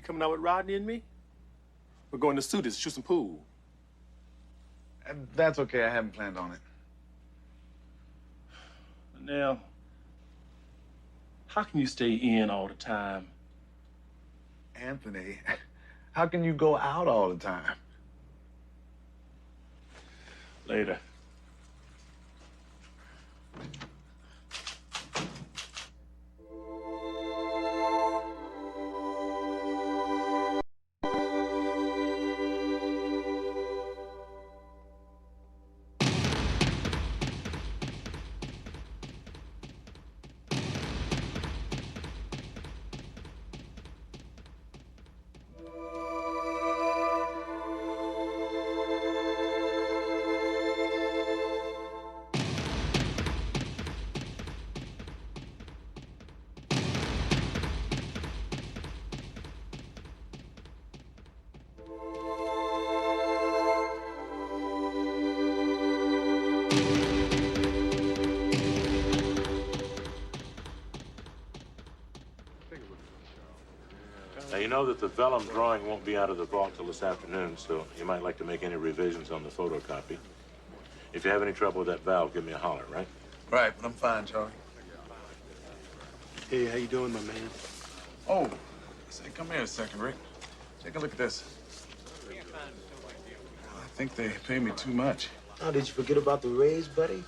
coming out with Rodney and me? We're going to Suitors, shoot some pool. That's okay. I haven't planned on it. Now, how can you stay in all the time? Anthony, how can you go out all the time? Later. Now, you know that the vellum drawing won't be out of the vault till this afternoon, so you might like to make any revisions on the photocopy. If you have any trouble with that valve, give me a holler, right? Right, but I'm fine, Charlie. Hey, how you doing, my man? Oh, say, come here a second, Rick. Take a look at this. I think they pay me too much. Oh, did you forget about the raise, buddy?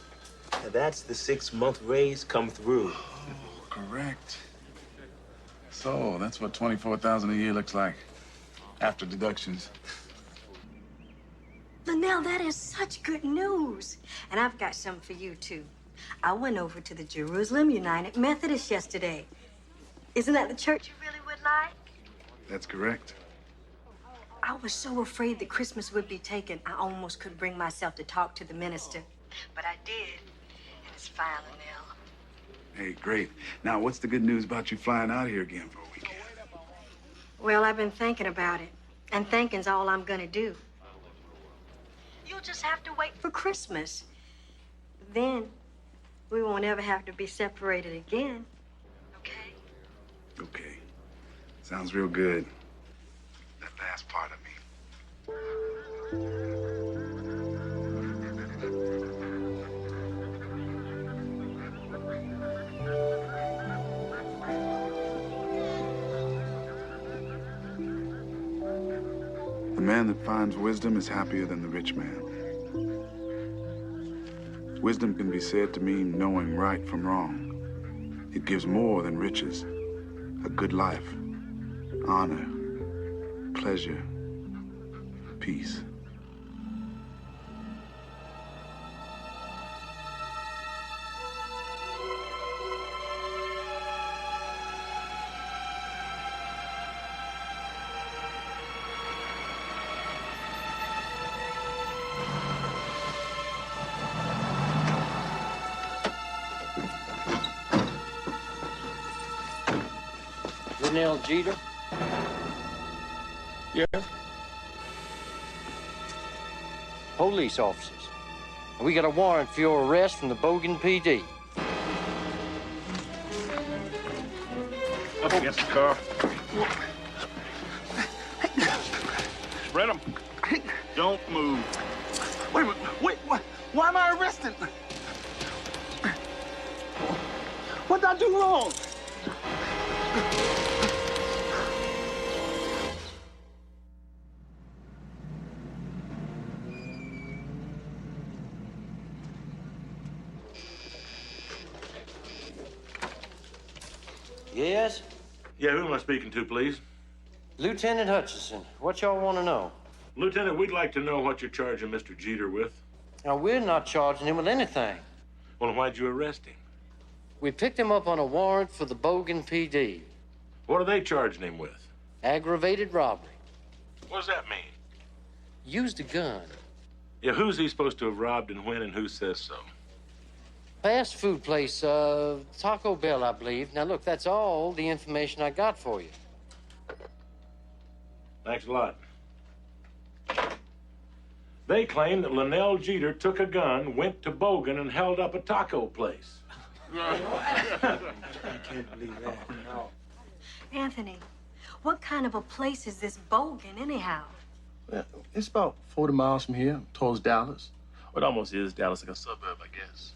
Now, that's the 6-month raise come through. Oh, correct. So, that's what $24,000 a year looks like after deductions. Lenell, that is such good news. And I've got some for you, too. I went over to the Jerusalem United Methodist yesterday. Isn't that the church you really would like? That's correct. I was so afraid that Christmas would be taken, I almost couldn't bring myself to talk to the minister. But I did, and it's fine, Lenell. Hey, great. Now, what's the good news about you flying out here again for a weekend? Well, I've been thinking about it, and thinking's all I'm gonna do. You'll just have to wait for Christmas. Then we won't ever have to be separated again, okay? Okay. Sounds real good. That last part of me. The man that finds wisdom is happier than the rich man. Wisdom can be said to mean knowing right from wrong. It gives more than riches, a good life, honor, pleasure, peace. Lenell Geter? Yes? Police officers. We got a warrant for your arrest from the Bogan PD. Up against the car. Spread them. Don't move. Wait a minute. Wait, why am I arrested? What did I do wrong? Yes? Yeah, who am I speaking to, please? Lieutenant Hutchinson, what y'all want to know? Lieutenant, we'd like to know what you're charging Mr. Geter with. Now, we're not charging him with anything. Well, why'd you arrest him? We picked him up on a warrant for the Bogan PD. What are they charging him with? Aggravated robbery. What does that mean? Used a gun. Yeah, who's he supposed to have robbed and when and who says so? Fast food place, Taco Bell, I believe. Now, look, that's all the information I got for you. Thanks a lot. They claim that Lenell Geter took a gun, went to Bogan, and held up a taco place. I can't believe that. Anthony, What kind of a place is this Bogan, anyhow? Well, it's about 40 miles from here, towards Dallas. Well, it almost is Dallas, like a suburb, I guess.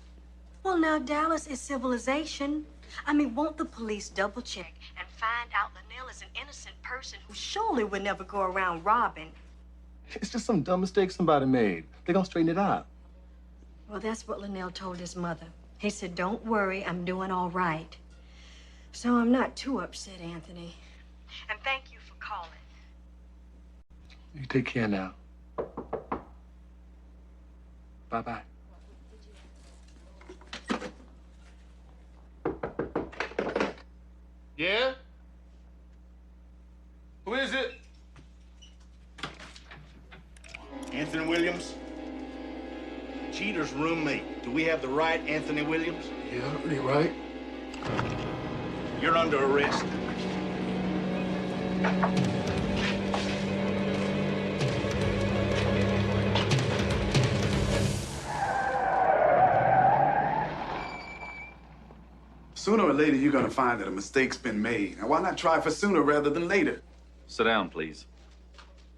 Well, now, Dallas is civilization. I mean, won't the police double-check and find out Lenell is an innocent person who surely would never go around robbing? It's just some dumb mistake somebody made. They're gonna straighten it out. Well, that's what Lenell told his mother. He said, don't worry, I'm doing all right. So I'm not too upset, Anthony. And thank you for calling. You take care now. Bye-bye. Yeah? Who is it? Anthony Williams? Jeter's roommate. Do we have the right Anthony Williams? Yeah, you're right. You're under arrest. Sooner or later, you're gonna find that a mistake's been made. Now, why not try for sooner rather than later? Sit down, please.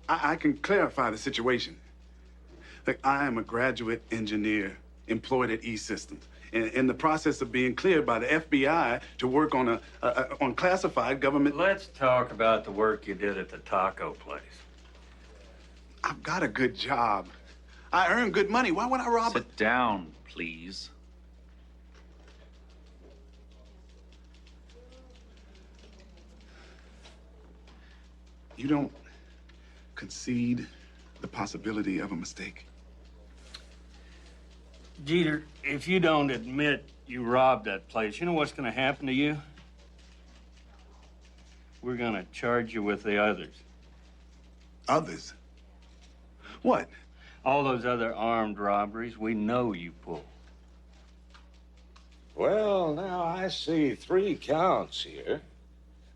I can clarify the situation. Look, I am a graduate engineer employed at E-Systems. In the process of being cleared by the FBI to work on on classified government... Let's talk about the work you did at the taco place. I've got a good job. I earn good money. Why would I rob... Sit down, please. You don't concede the possibility of a mistake? Jeter, if you don't admit you robbed that place, you know what's going to happen to you? We're going to charge you with the others. Others? What? All those other armed robberies we know you pulled. Well, now I see 3 counts here.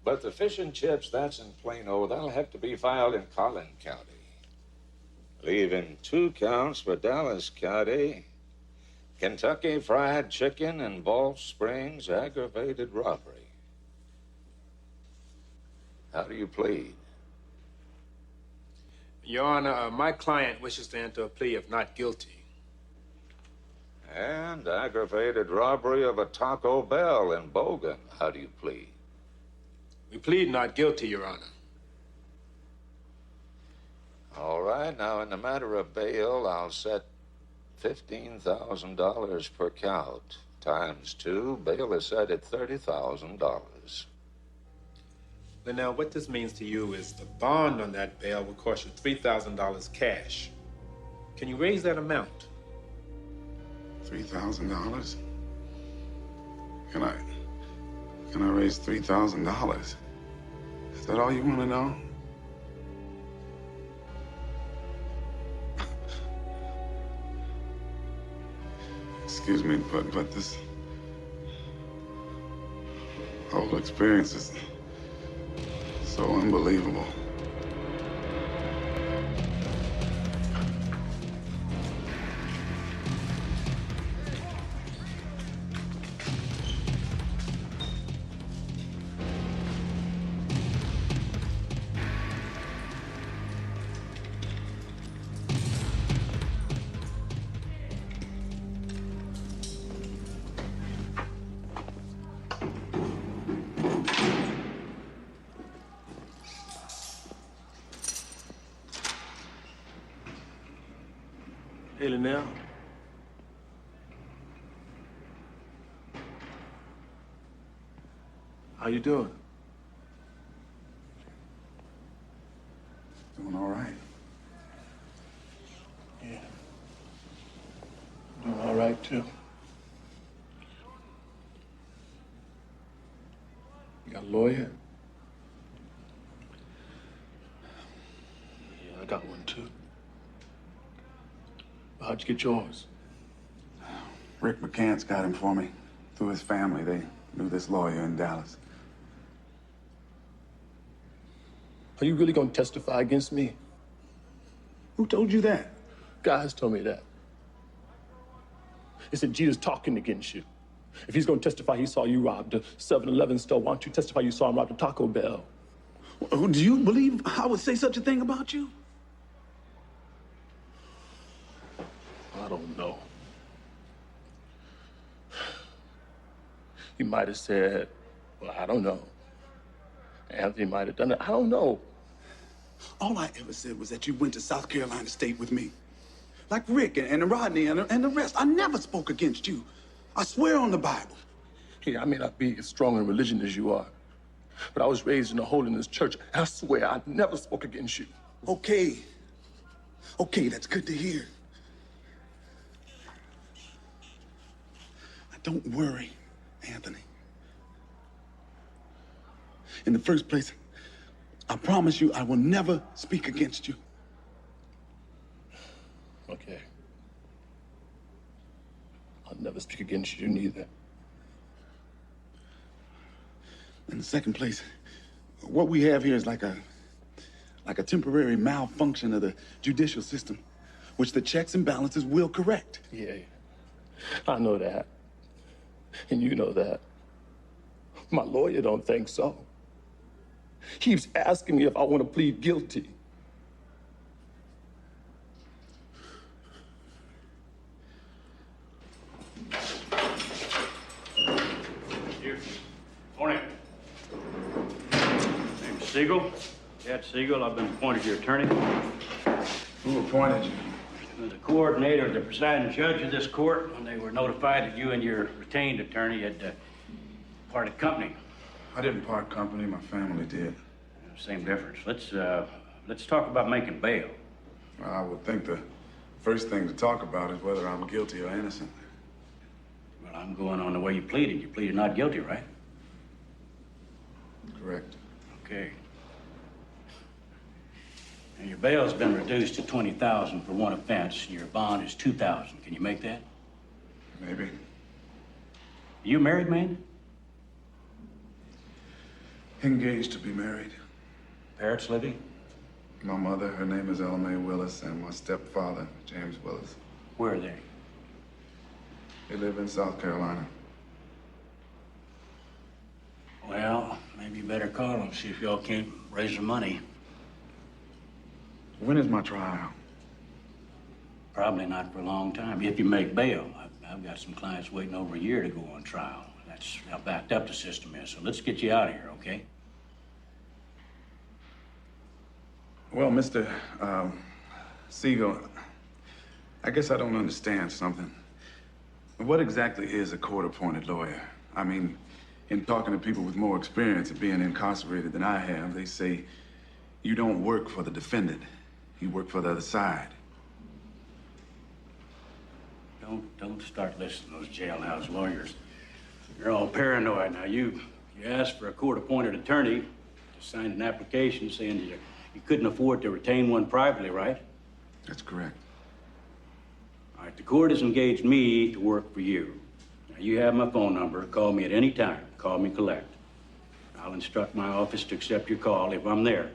But the fish and chips, that's in Plano. That'll have to be filed in Collin County. Leaving 2 counts for Dallas County. Kentucky Fried Chicken and Ball Springs aggravated robbery. How do you plead? Your Honor, my client wishes to enter a plea of not guilty. And aggravated robbery of a Taco Bell in Bogan. How do you plead? We plead not guilty, Your Honor. All right. Now, in the matter of bail, I'll set $15,000 per count. Times 2, bail is set at $30,000. Lenell, what this means to you is the bond on that bail will cost you $3,000 cash. Can you raise that amount? $3,000? Can I raise $3,000? Is that all you want to know? Excuse me, but this whole experience is so unbelievable. Hey, Lenell. How you doing? Doing all right. Yeah. Doing all right, too. You got a lawyer? Yeah, I got one, too. How'd you get yours? Rick McCants got him for me. Through his family, they knew this lawyer in Dallas. Are you really gonna testify against me? Who told you that? Guys told me that. They said Jeter's talking against you. If he's gonna testify he saw you rob the 7-Eleven store, why don't you testify you saw him rob the Taco Bell? Do you believe I would say such a thing about you? I don't know. He might have said, well, I don't know. Anthony might have done it. I don't know. All I ever said was that you went to South Carolina State with me. Like Rick and Rodney and the rest. I never spoke against you. I swear on the Bible. Yeah, I may not be as strong in religion as you are, but I was raised in a holiness church. And I swear I never spoke against you. Okay. Okay, that's good to hear. Now, don't worry, Anthony. In the first place, I promise you I will never speak against you. Okay. I'll never speak against you neither. In the second place, what we have here is like a temporary malfunction of the judicial system, which the checks and balances will correct. Yeah, I know that. And you know that. My lawyer don't think so. He keeps asking me if I want to plead guilty. Morning. Name's Siegel. Chad Siegel. I've been appointed your attorney. Who appointed you? The coordinator, the presiding judge of this court, when they were notified that you and your retained attorney had parted company. I didn't part company. My family did. Same difference. Let's talk about making bail. Well, I would think the first thing to talk about is whether I'm guilty or innocent. Well, I'm going on the way you pleaded. You pleaded not guilty, right? Correct. Okay. Now, your bail's been reduced to $20,000 for one offense, and your bond is $2,000. Can you make that? Maybe. You a married man? Engaged to be married. Parents living? My mother, her name is Ella Mae Willis, and my stepfather, James Willis. Where are they? They live in South Carolina. Well, maybe you better call them, see if y'all can't raise the money. When is my trial? Probably not for a long time, if you make bail. I've got some clients waiting over a year to go on trial. That's how backed up the system is. So let's get you out of here, okay? Well, Mr. Siegel, I guess I don't understand something. What exactly is a court-appointed lawyer? I mean, in talking to people with more experience of being incarcerated than I have, they say you don't work for the defendant. You work for the other side. Don't start listening to those jailhouse lawyers. You're all paranoid now. You asked for a court-appointed attorney to sign an application saying that you couldn't afford to retain one privately, right? That's correct. All right, the court has engaged me to work for you. Now, you have my phone number. Call me at any time. Call me collect. I'll instruct my office to accept your call if I'm there.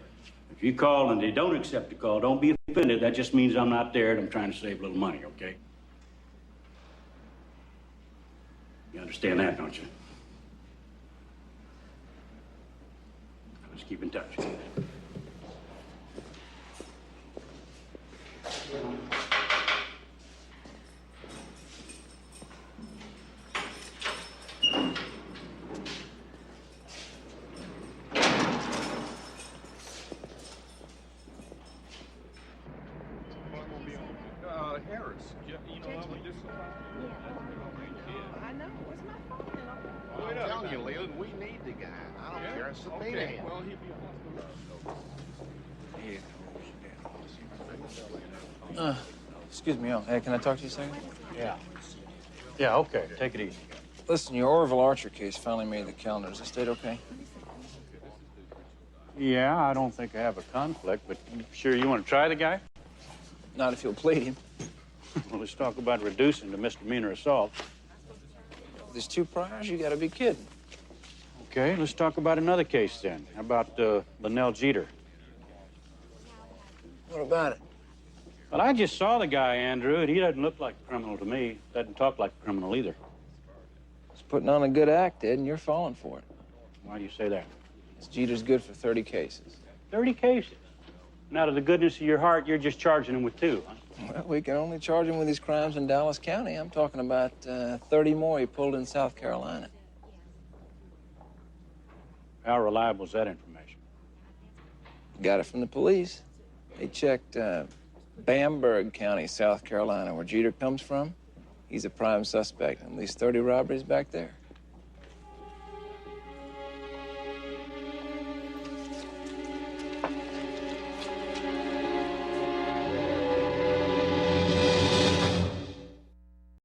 If you call and they don't accept the call, don't be offended. That just means I'm not there and I'm trying to save a little money, okay? You understand that, don't you? Let's keep in touch. Harris, you know, I would just. I know. What's my phone? I'm telling you, Leland, we need the guy. I don't care. Subpoena him. Well, he'll be Excuse me, hey, can I talk to you a second? Yeah. Yeah, okay. Take it easy. Listen, your Orville Archer case finally made the calendar. Is the state okay? Yeah, I don't think I have a conflict, but you sure you want to try the guy? Not if you'll plead him. Well, let's talk about reducing to misdemeanor assault. There's 2 priors? You gotta be kidding. Okay, let's talk about another case then. How about Lenell Geter? What about it? Well, I just saw the guy, Andrew, and he doesn't look like a criminal to me. Doesn't talk like a criminal either. He's putting on a good act, Ed, and you're falling for it. Why do you say that? This Jeter's good for 30 cases. 30 cases? And out of the goodness of your heart, you're just charging him with 2, huh? Well, we can only charge him with his crimes in Dallas County. I'm talking about 30 more he pulled in South Carolina. How reliable is that information? Got it from the police. They checked Bamberg County, South Carolina, where Jeter comes from. He's a prime suspect in at least 30 robberies back there.